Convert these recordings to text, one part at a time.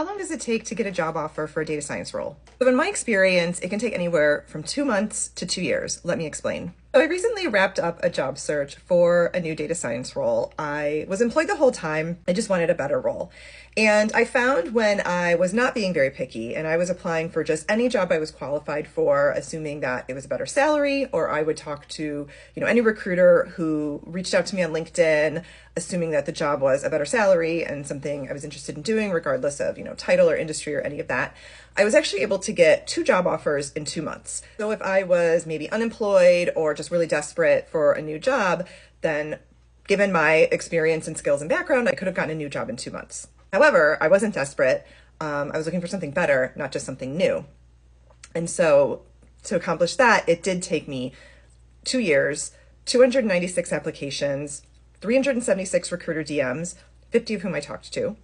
How long does it take to get a job offer for a data science role? So in my experience, it can take anywhere from 2 months to 2 years. Let me explain. So I recently wrapped up a job search for a new data science role. I was employed the whole time. I just wanted a better role. And I found when I was not being very picky and I was applying for just any job I was qualified for, assuming that it was a better salary, or I would talk to, any recruiter who reached out to me on LinkedIn, assuming that the job was a better salary and something I was interested in doing, regardless of, title or industry or any of that. I was actually able to get 2 job offers in 2 months. So if I was maybe unemployed or just really desperate for a new job, then given my experience and skills and background, I could have gotten a new job in 2 months. However, I wasn't desperate. I was looking for something better, not just something new. And so to accomplish that, it did take me 2 years, 296 applications, 376 recruiter DMs, 50 of whom I talked to,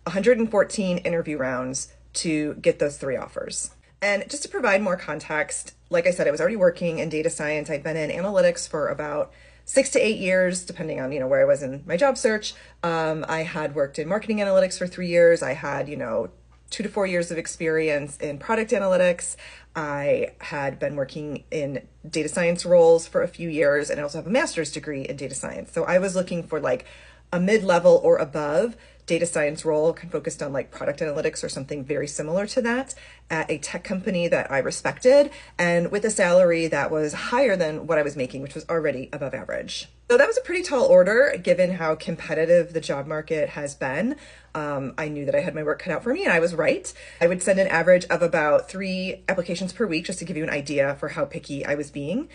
114 interview rounds to get those 3 offers. And just to provide more context, like I said, I was already working in data science. I'd been in analytics for about 6 to 8 years, depending on, where I was in my job search. I had worked in marketing analytics for 3 years. I had, 2 to 4 years of experience in product analytics. I had been working in data science roles for a few years, and I also have a master's degree in data science. So I was looking for like a mid-level or above data science role focused on like product analytics or something very similar to that at a tech company that I respected and with a salary that was higher than what I was making, which was already above average. So that was a pretty tall order given how competitive the job market has been. I knew that I had my work cut out for me, and I was right. I would send an average of about 3 applications per week, just to give you an idea for how picky I was being.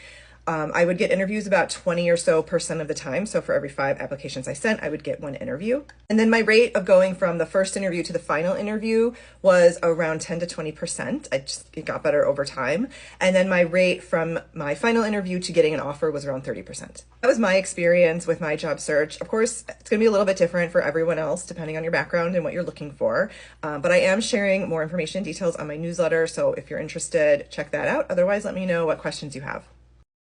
I would get interviews about 20% or so of the time. So for every 5 applications I sent, I would get 1 interview. And then my rate of going from the first interview to the final interview was around 10 to 20%. It got better over time. And then my rate from my final interview to getting an offer was around 30%. That was my experience with my job search. Of course, it's going to be a little bit different for everyone else, depending on your background and what you're looking for. But I am sharing more information and details on my newsletter. So if you're interested, check that out. Otherwise, let me know what questions you have.